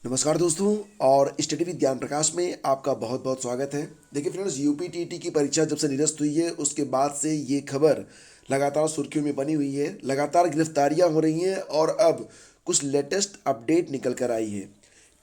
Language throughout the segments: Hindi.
नमस्कार दोस्तों। और स्टडी विद ज्ञान प्रकाश में आपका बहुत बहुत स्वागत है। देखिए फ्रेंड्स, यूपीटीटी की परीक्षा जब से निरस्त हुई है उसके बाद से ये खबर लगातार सुर्खियों में बनी हुई है। लगातार गिरफ्तारियां हो रही हैं और अब कुछ लेटेस्ट अपडेट निकल कर आई है।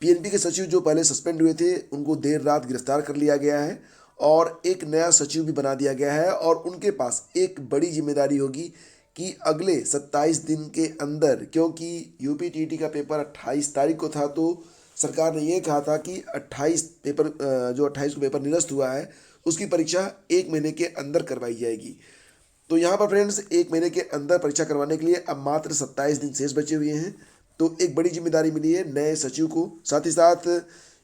पीएनबी के सचिव जो पहले सस्पेंड हुए थे उनको देर रात गिरफ्तार कर लिया गया है और एक नया सचिव भी बना दिया गया है और उनके पास एक बड़ी जिम्मेदारी होगी कि अगले 27 दिन के अंदर, क्योंकि यूपीटीटी का पेपर 28 तारीख को था, तो सरकार ने ये कहा था कि 28 पेपर जो 28 को पेपर निरस्त हुआ है उसकी परीक्षा एक महीने के अंदर करवाई जाएगी। तो यहाँ पर फ्रेंड्स, एक महीने के अंदर परीक्षा करवाने के लिए अब मात्र 27 दिन शेष बचे हुए हैं। तो एक बड़ी जिम्मेदारी मिली है नए सचिव को। साथ ही साथ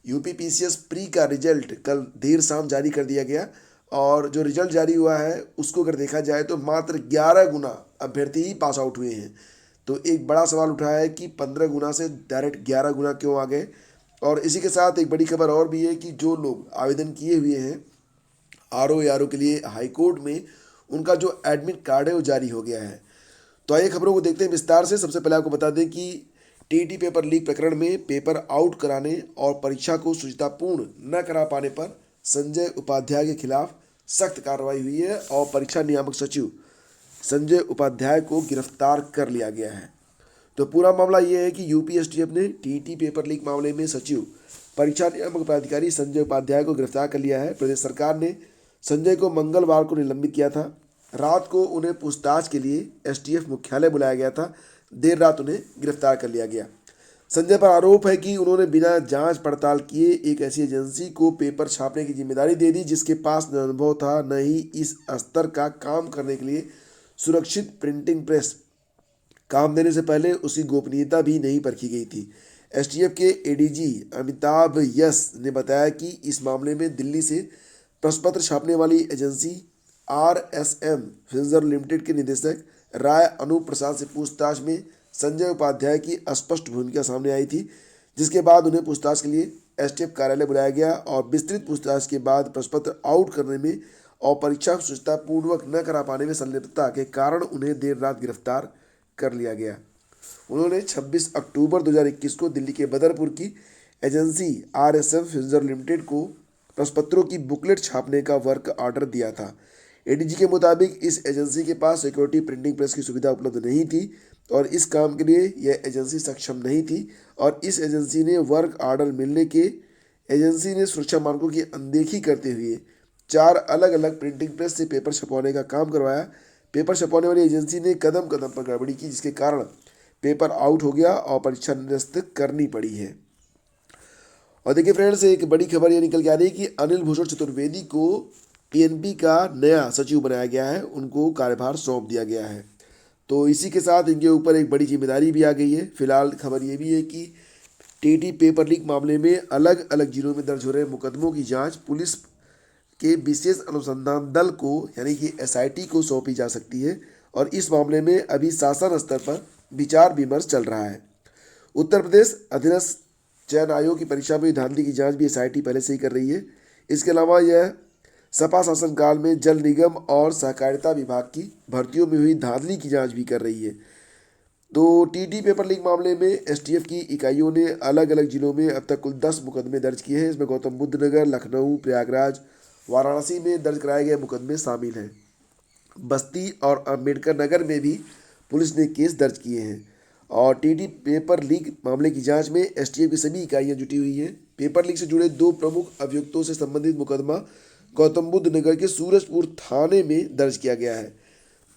यूपीपीसीएस प्री का रिजल्ट कल देर शाम जारी कर दिया गया और जो रिजल्ट जारी हुआ है उसको अगर देखा जाए तो मात्र 11 गुना अभ्यर्थी ही पास आउट हुए हैं। तो एक बड़ा सवाल उठा है कि 15 गुना से डायरेक्ट 11 गुना क्यों आ गए। और इसी के साथ एक बड़ी खबर और भी है कि जो लोग आवेदन किए हुए हैं आरओ के लिए हाई कोर्ट में, उनका जो एडमिट कार्ड है वो जारी हो गया है। तो आइए खबरों को देखते हैं विस्तार से। सबसे पहले आपको बता दें कि टीटी पेपर लीक प्रकरण में पेपर आउट कराने और परीक्षा को शुचितापूर्ण न करा पाने पर संजय उपाध्याय के खिलाफ सख्त कार्रवाई हुई है और परीक्षा नियामक सचिव संजय उपाध्याय को गिरफ्तार कर लिया गया है। तो पूरा मामला ये है कि यूपीएसटीएफ ने टीटी पेपर लीक मामले में सचिव परीक्षा नियामक प्राधिकारी संजय उपाध्याय को गिरफ्तार कर लिया है। प्रदेश सरकार ने संजय को मंगलवार को निलंबित किया था। रात को उन्हें पूछताछ के लिए एसटीएफ मुख्यालय बुलाया गया था। देर रात उन्हें गिरफ्तार कर लिया गया। संजय पर आरोप है कि उन्होंने बिना जांच पड़ताल किए एक ऐसी एजेंसी को पेपर छापने की जिम्मेदारी दे दी जिसके पास न अनुभव था न ही इस स्तर का काम करने के लिए सुरक्षित प्रिंटिंग प्रेस काम देने से पहले उसकी गोपनीयता भी नहीं परखी गई थी। एसटीएफ के एडीजी अमिताभ यस ने बताया कि इस मामले में दिल्ली से प्रश्नपत्र छापने वाली एजेंसी आरएसएम फिंजर लिमिटेड के निदेशक राय अनूप प्रसाद से पूछताछ में संजय उपाध्याय की अस्पष्ट भूमिका सामने आई थी, जिसके बाद उन्हें पूछताछ के लिए एसटीएफ कार्यालय बुलाया गया और विस्तृत पूछताछ के बाद प्रश्नपत्र आउट करने में और परीक्षा शुचितापूर्वक न करा पाने में संलिप्तता के कारण उन्हें देर रात गिरफ्तार कर लिया गया। उन्होंने 26 अक्टूबर 2021 को दिल्ली के बदरपुर की एजेंसी आरएसएम फिंजर लिमिटेड को प्रश्नपत्रों की बुकलेट छापने का वर्क ऑर्डर दिया था। एडीजी के मुताबिक इस एजेंसी के पास सिक्योरिटी प्रिंटिंग प्रेस की सुविधा उपलब्ध नहीं थी और इस काम के लिए यह एजेंसी सक्षम नहीं थी और इस एजेंसी ने वर्क ऑर्डर मिलने के एजेंसी ने सुरक्षा मानकों की अनदेखी करते हुए 4 अलग अलग प्रिंटिंग प्रेस से पेपर छपवाने का काम करवाया। पेपर छपवाने वाली एजेंसी ने कदम कदम पर गड़बड़ी की, जिसके कारण पेपर आउट हो गया और परीक्षा निरस्त करनी पड़ी है। और देखिए फ्रेंड्स, एक बड़ी खबर ये निकल के आ रही है कि अनिल भूषण चतुर्वेदी को पीएनबी का नया सचिव बनाया गया है, उनको कार्यभार सौंप दिया गया है। तो इसी के साथ इनके ऊपर एक बड़ी जिम्मेदारी भी आ गई है। फिलहाल खबर ये भी है कि टीटी पेपर लीक मामले में अलग अलग जिलों में दर्ज हो रहे मुकदमों की जांच पुलिस के विशेष अनुसंधान दल को यानी कि एसआईटी को सौंपी जा सकती है और इस मामले में अभी शासन स्तर पर विचार विमर्श चल रहा है। उत्तर प्रदेश अधीनस्थ चयन आयोग की परीक्षा में हुई धांधली की जांच भी एसआईटी पहले से ही कर रही है। इसके अलावा यह सपा शासनकाल में जल निगम और सहकारिता विभाग की भर्तियों में हुई धांधली की जांच भी कर रही है। तो टीटी पेपर लीक मामले में एसटीएफ की इकाइयों ने अलग अलग जिलों में अब तक कुल 10 मुकदमे दर्ज किए हैं। इसमें गौतम बुद्ध नगर, लखनऊ, प्रयागराज, वाराणसी में दर्ज कराए गए मुकदमे शामिल हैं। बस्ती और अम्बेडकर नगर में भी पुलिस ने केस दर्ज किए हैं। और टीटी पेपर लीक मामले की जांच में एसटीएफ की सभी इकाइयां जुटी हुई हैं। पेपर लीक से जुड़े 2 प्रमुख अभियुक्तों से संबंधित मुकदमा गौतम बुद्ध नगर के सूरजपुर थाने में दर्ज किया गया है।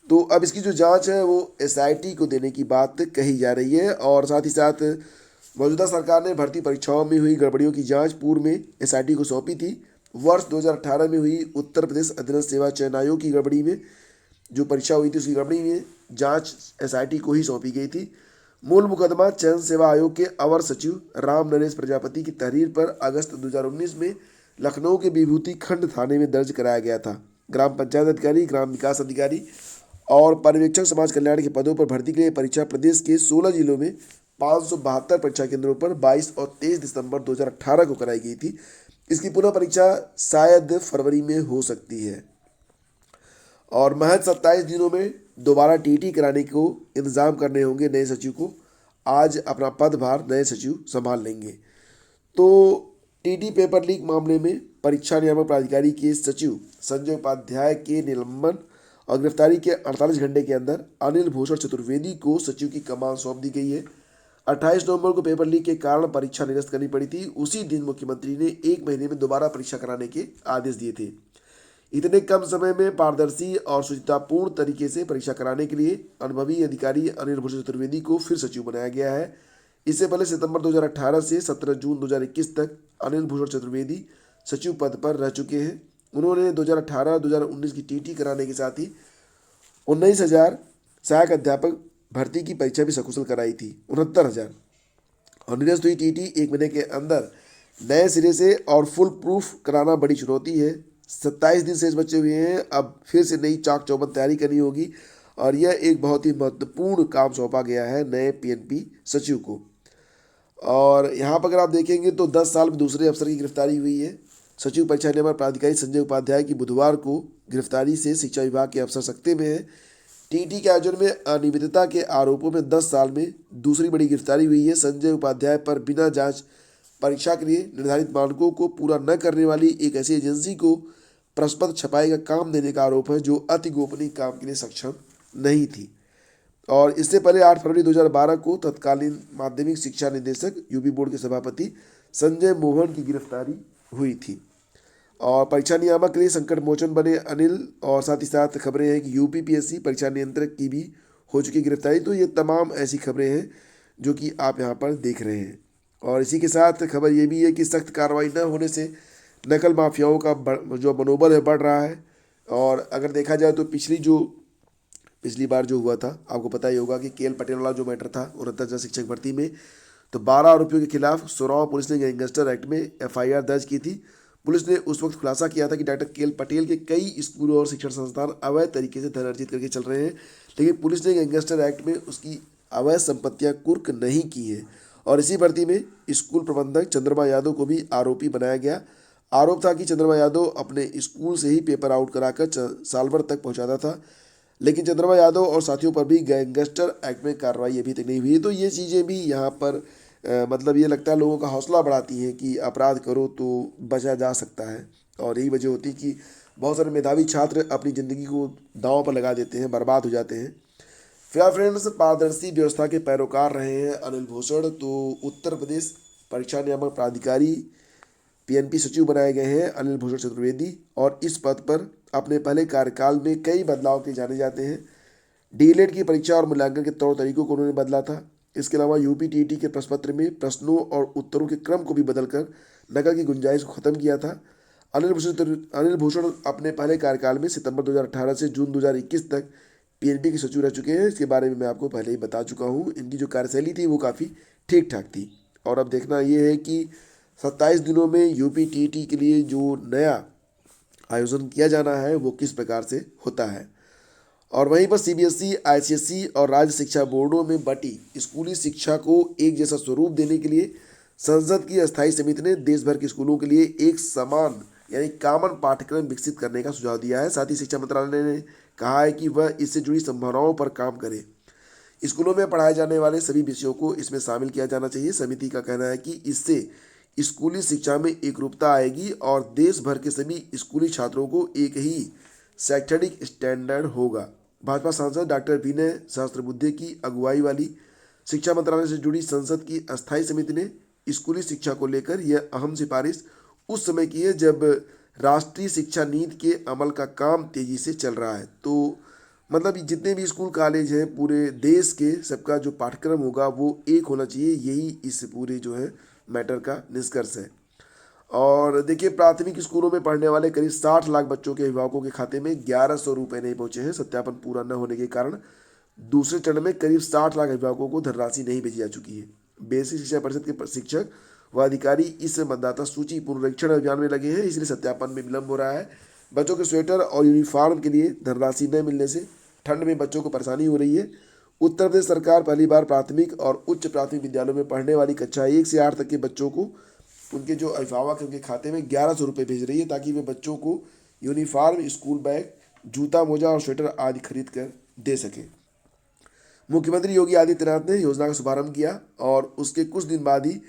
तो अब इसकी जो जांच है वो एसआईटी को देने की बात कही जा रही है और साथ ही साथ मौजूदा सरकार ने भर्ती परीक्षाओं में हुई गड़बड़ियों की जांच पूर्व में एसआईटी को सौंपी थी। वर्ष 2018 में हुई उत्तर प्रदेश अधीनस्थ सेवा चयन आयोग की गड़बड़ी में जो परीक्षा हुई थी उसकी गड़बड़ी में जांच एसआईटी को ही सौंपी गई थी। मूल मुकदमा चयन सेवा आयोग के अवर सचिव राम नरेश प्रजापति की तहरीर पर अगस्त 2019 में लखनऊ के विभूति खंड थाने में दर्ज कराया गया था। ग्राम पंचायत अधिकारी, ग्राम विकास अधिकारी और पर्यवेक्षक समाज कल्याण के पदों पर भर्ती के लिए परीक्षा प्रदेश के 16 जिलों में 572 परीक्षा केंद्रों पर 22 और 23 दिसंबर 2018 को कराई गई थी। इसकी पुनः परीक्षा शायद फरवरी में हो सकती है और महज 27 दिनों में दोबारा टीटी कराने को इंतजाम करने होंगे नए सचिव को। आज अपना पदभार नए सचिव संभाल लेंगे। तो टीटी पेपर लीक मामले में परीक्षा नियामक प्राधिकारी के सचिव संजय उपाध्याय के निलंबन और गिरफ्तारी के 48 घंटे के अंदर अनिल भूषण चतुर्वेदी को सचिव की कमान सौंप दी गई है। 28 नवंबर को पेपर लीक के कारण परीक्षा निरस्त करनी पड़ी थी। उसी दिन मुख्यमंत्री ने 1 महीने में दोबारा परीक्षा कराने के आदेश दिए थे। इतने कम समय में पारदर्शी और शुचितापूर्ण तरीके से परीक्षा कराने के लिए अनुभवी अधिकारी अनिल भूषण चतुर्वेदी को फिर सचिव बनाया गया है। इससे पहले सितंबर 2018 से 17 जून 2021 तक अनिल भूषण चतुर्वेदी सचिव पद पर रह चुके हैं। उन्होंने 2018-2019 की टीटी कराने के साथ ही 19,000 सहायक अध्यापक भर्ती की परीक्षा भी सकुशल कराई थी। 69,000 और निरस्त हुई टीटी 1 महीने के अंदर नए सिरे से और फुल प्रूफ कराना बड़ी चुनौती है। 27 दिन शेष बचे हुए हैं। अब फिर से नई चाक चौबंद तैयारी करनी होगी और यह एक बहुत ही महत्वपूर्ण काम सौंपा गया है नए पीएनपी सचिव को। और यहाँ पर अगर आप देखेंगे तो 10 साल में दूसरे अफसर की गिरफ्तारी हुई है। सचिव परीक्षा नियामक प्राधिकारी संजय उपाध्याय की बुधवार को गिरफ्तारी से शिक्षा विभाग के अफसर सकते में है। टीटी के आयोजन में अनियमितता के आरोपों में 10 साल में दूसरी बड़ी गिरफ्तारी हुई है। संजय उपाध्याय पर बिना जांच परीक्षा के लिए निर्धारित मानकों को पूरा न करने वाली एक ऐसी एजेंसी को प्रश्नपत्र छपाई का काम देने का आरोप है जो अति गोपनीय काम के लिए सक्षम नहीं थी। और इससे पहले 8 फरवरी 2012 को तत्कालीन माध्यमिक शिक्षा निदेशक यूपी बोर्ड के सभापति संजय मोहन की गिरफ्तारी हुई थी। और परीक्षा नियामक के लिए संकट मोचन बने अनिल और साथ ही साथ खबरें हैं कि यूपीपीएससी परीक्षा नियंत्रक की भी हो चुकी गिरफ्तारी। तो ये तमाम ऐसी खबरें हैं जो कि आप यहाँ पर देख रहे हैं। और इसी के साथ खबर ये भी है कि सख्त कार्रवाई न होने से नकल माफियाओं का जो मनोबल है बढ़ रहा है। और अगर देखा जाए तो पिछली बार जो हुआ था आपको पता ही होगा कि केएल पटेल वाला जो मैटर था 69,000 शिक्षक भर्ती में, तो 12 आरोपियों के खिलाफ सोराव पुलिस ने गैंगस्टर एक्ट में एफआईआर दर्ज की थी। पुलिस ने उस वक्त खुलासा किया था कि डॉक्टर केएल पटेल के कई स्कूलों और शिक्षण संस्थान अवैध तरीके से धन अर्जित करके चल रहे हैं, लेकिन पुलिस ने गैंगस्टर एक्ट में उसकी अवैध संपत्तियां कुर्क नहीं की है। और इसी भर्ती में स्कूल प्रबंधक चंद्रमा यादव को भी आरोपी बनाया गया। आरोप था कि चंद्रमा यादव अपने स्कूल से ही पेपर आउट कराकर साल भर तक पहुंचाता था, लेकिन चंद्रमा यादव और साथियों पर भी गैंगस्टर एक्ट में कार्रवाई अभी तक नहीं हुई। तो ये चीज़ें भी यहाँ पर मतलब ये लगता है लोगों का हौसला बढ़ाती हैं कि अपराध करो तो बचा जा सकता है। और यही वजह होती है कि बहुत सारे मेधावी छात्र अपनी ज़िंदगी को दांव पर लगा देते हैं, बर्बाद हो जाते हैं। फिर फ्रेंड्स, पारदर्शी व्यवस्था के पैरोकार रहे हैं अनिल भूषण। तो उत्तर प्रदेश परीक्षा नियामक प्राधिकारी पीएनपी सचिव बनाए गए हैं अनिल भूषण चतुर्वेदी, और इस पद पर अपने पहले कार्यकाल में कई बदलाव किए जाने जाते हैं। डीएलएड की परीक्षा और मूल्यांकन के तौर तरीकों को उन्होंने बदला था। इसके अलावा यूपीटीटी के प्रश्न पत्र में प्रश्नों और उत्तरों के क्रम को भी बदलकर नकल की गुंजाइश को खत्म किया था। अनिल भूषण अपने पहले कार्यकाल में सितंबर 2018 से जून 2021 तक पीएनपी के सचिव रह चुके हैं। इसके बारे में मैं आपको पहले ही बता चुका हूँ। इनकी जो कार्यशैली थी वो काफ़ी ठीक ठाक थी। और अब देखना ये है कि 27 दिनों में यूपीटीटी के लिए जो नया आयोजन किया जाना है वो किस प्रकार से होता है। और वहीं पर सीबीएसई, आईसीएसई और राज्य शिक्षा बोर्डों में बटी स्कूली शिक्षा को एक जैसा स्वरूप देने के लिए संसद की अस्थायी समिति ने देश भर के स्कूलों के लिए एक समान यानी कॉमन पाठ्यक्रम विकसित करने का सुझाव दिया है। साथ ही शिक्षा मंत्रालय ने कहा है कि वह इससे जुड़ी संभावनाओं पर काम करे। स्कूलों में पढ़ाए जाने वाले सभी विषयों को इसमें शामिल किया जाना चाहिए। समिति का कहना है कि इससे स्कूली शिक्षा में एकरूपता आएगी और देश भर के सभी स्कूली छात्रों को एक ही शैक्षणिक स्टैंडर्ड होगा। भाजपा सांसद डॉक्टर विनय सहस्त्रबुद्धे की अगुवाई वाली शिक्षा मंत्रालय से जुड़ी संसद की अस्थायी समिति ने स्कूली शिक्षा को लेकर यह अहम सिफारिश उस समय की है जब राष्ट्रीय शिक्षा नीति के अमल का काम तेजी से चल रहा है। तो मतलब जितने भी स्कूल कॉलेज हैं पूरे देश के, सबका जो पाठ्यक्रम होगा वो एक होना चाहिए। यही इस पूरे जो है मैटर का निष्कर्ष है। और देखिए, प्राथमिक स्कूलों में पढ़ने वाले करीब 60 लाख बच्चों के अभिभावकों के खाते में 1100 रुपये नहीं पहुंचे हैं। सत्यापन पूरा न होने के कारण दूसरे चरण में करीब 60 लाख अभिभावकों को धनराशि नहीं भेजी जा चुकी है। बेसिक शिक्षा परिषद के शिक्षक व अधिकारी इस मतदाता सूची पुनरीक्षण अभियान में लगे हैं, इसलिए सत्यापन में विलंब हो रहा है। बच्चों के स्वेटर और यूनिफॉर्म के लिए धनराशि न मिलने से ठंड में बच्चों को परेशानी हो रही है। उत्तर प्रदेश सरकार पहली बार प्राथमिक और उच्च प्राथमिक विद्यालयों में पढ़ने वाली कक्षा 1 से 8 तक के बच्चों को उनके जो अभिभावक हैं उनके खाते में 1100 रुपये भेज रही है, ताकि वे बच्चों को यूनिफॉर्म, स्कूल बैग, जूता, मोजा और स्वेटर आदि खरीद कर दे सकें। मुख्यमंत्री योगी आदित्यनाथ ने योजना का शुभारंभ किया और उसके कुछ दिन बाद ही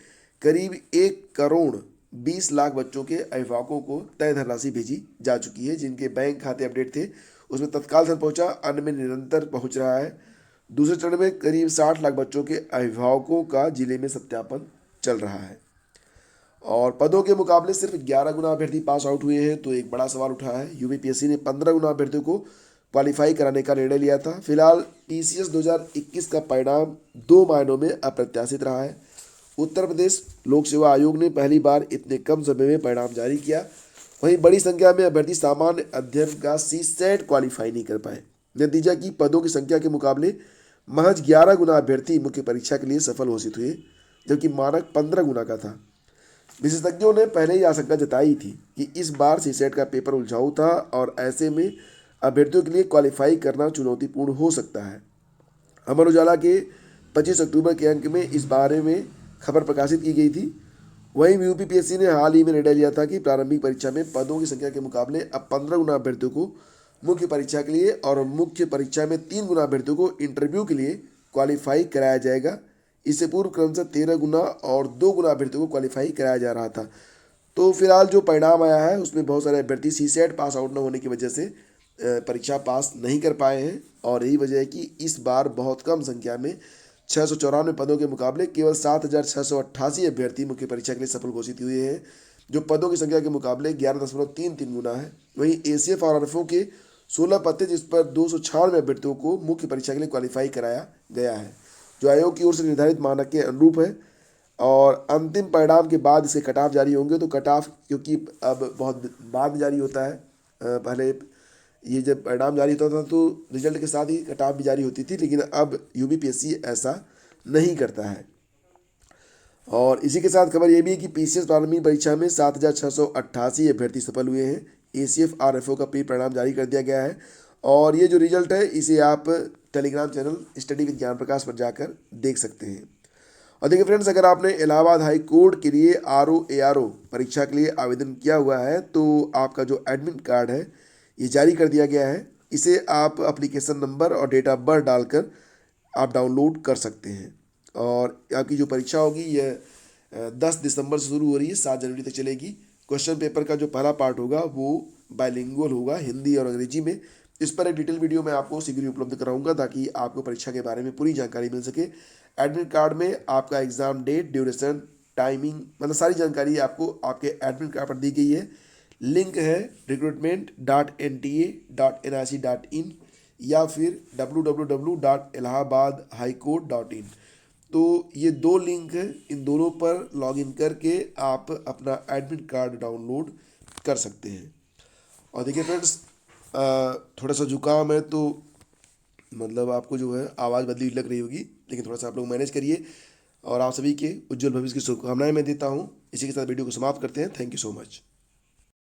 करीब 1,20,00,000 बच्चों के अभिभावकों को तय धनराशि भेजी जा चुकी है। जिनके बैंक खाते अपडेट थे उसमें तत्काल धन पहुंचा, अन्य में निरंतर पहुंच रहा है। दूसरे चरण में करीब 60 लाख बच्चों के अभिभावकों का जिले में सत्यापन चल रहा है। और पदों के मुकाबले सिर्फ 11 गुना अभ्यर्थी पास आउट हुए हैं, तो एक बड़ा सवाल उठा है। यूपीपीएससी ने 15 गुना अभ्यर्थियों को क्वालिफाई कराने का निर्णय लिया था। फिलहाल टीसीएस 2021 का परिणाम 2 मायनों में अप्रत्याशित रहा है। उत्तर प्रदेश लोक सेवा आयोग ने पहली बार इतने कम समय में परिणाम जारी किया। वहीं बड़ी संख्या में अभ्यर्थी सामान्य अध्ययन का सीसेट क्वालिफाई नहीं कर पाए। नतीजा की पदों की संख्या के मुकाबले महज 11 गुना अभ्यर्थी मुख्य परीक्षा के लिए सफल घोषित हुए, जबकि मानक 15 गुना का था। विशेषज्ञों ने पहले ही आशंका जताई थी कि इस बार सीसेट का पेपर उलझाऊ था और ऐसे में अभ्यर्थियों के लिए क्वालिफाई करना चुनौतीपूर्ण हो सकता है। अमर उजाला के 25 अक्टूबर के अंक में इस बारे में खबर प्रकाशित की गई थी। वहीं यूपीपीएससी ने हाल ही में निर्णय लिया था कि प्रारंभिक परीक्षा में पदों की संख्या के मुकाबले अब 15 गुना अभ्यर्थियों को मुख्य परीक्षा के लिए और मुख्य परीक्षा में 3 गुना अभ्यर्थियों को इंटरव्यू के लिए क्वालिफाई कराया जाएगा। इससे पूर्व क्रमशः 13 गुना और 2 गुना अभ्यर्थियों को क्वालिफाई कराया जा रहा था। तो फिलहाल जो परिणाम आया है उसमें बहुत सारे अभ्यर्थी सीसेट पास आउट न होने की वजह से परीक्षा पास नहीं कर पाए हैं, और यही वजह है कि इस बार बहुत कम संख्या में 694 पदों के मुकाबले केवल 7,688 अभ्यर्थी मुख्य परीक्षा के लिए सफल घोषित हुए हैं, जो पदों की संख्या के मुकाबले 11.33 गुना है। वहीं एसीएफ और आरएफओ के 16 पद थे, जिस पर 296 अभ्यर्थियों को मुख्य परीक्षा के लिए क्वालिफाई कराया गया है, जो आयोग की ओर से निर्धारित मानक के अनुरूप है। और अंतिम परिणाम के बाद इसके कट ऑफ जारी होंगे। तो कट ऑफ क्योंकि अब बहुत बाद में जारी होता है, पहले ये जब परिणाम जारी होता था तो रिजल्ट के साथ ही कट ऑफ भी जारी होती थी, लेकिन अब यूपीपीएससी ऐसा नहीं करता है। और इसी के साथ खबर ये भी है कि पीसीएस प्रारंभिक परीक्षा में 7,688 अभ्यर्थी सफल हुए हैं। एसीएफ आरएफओ का प्री परिणाम जारी कर दिया गया है, और ये जो रिजल्ट है इसे आप टेलीग्राम चैनल स्टडी विद ज्ञान प्रकाश पर जाकर देख सकते हैं। और देखिए फ्रेंड्स, अगर आपने इलाहाबाद हाई कोर्ट के लिए आरओ परीक्षा के लिए आवेदन किया हुआ है तो आपका जो एडमिट कार्ड है ये जारी कर दिया गया है। इसे आप एप्लीकेशन नंबर और डेट ऑफ बर्थ डालकर आप डाउनलोड कर सकते हैं। और आपकी जो परीक्षा होगी यह 10 दिसंबर से शुरू हो रही है, 7 जनवरी तक चलेगी। क्वेश्चन पेपर का जो पहला पार्ट होगा वो बाइलिंगुअल होगा, हिंदी और अंग्रेजी में। इस पर एक डिटेल वीडियो मैं आपको शीघ्र ही उपलब्ध कराऊंगा ताकि आपको परीक्षा के बारे में पूरी जानकारी मिल सके। एडमिट कार्ड में आपका एग्ज़ाम डेट, ड्यूरेशन, टाइमिंग, मतलब सारी जानकारी आपको आपके एडमिट कार्ड पर दी गई है। लिंक है recruitment.nta.nic.in या फिर www.allahabadhighcourt.in। तो ये 2 लिंक है, इन दोनों पर लॉगिन करके आप अपना एडमिट कार्ड डाउनलोड कर सकते हैं। और देखिए फ्रेंड्स, थोड़ा सा जुकाम है तो मतलब आपको जो है आवाज़ बदली लग रही होगी, लेकिन थोड़ा सा आप लोग मैनेज करिए। और आप सभी के उज्जवल भविष्य की शुभकामनाएं मैं देता हूँ। इसी के साथ वीडियो को समाप्त करते हैं। Thank you so much.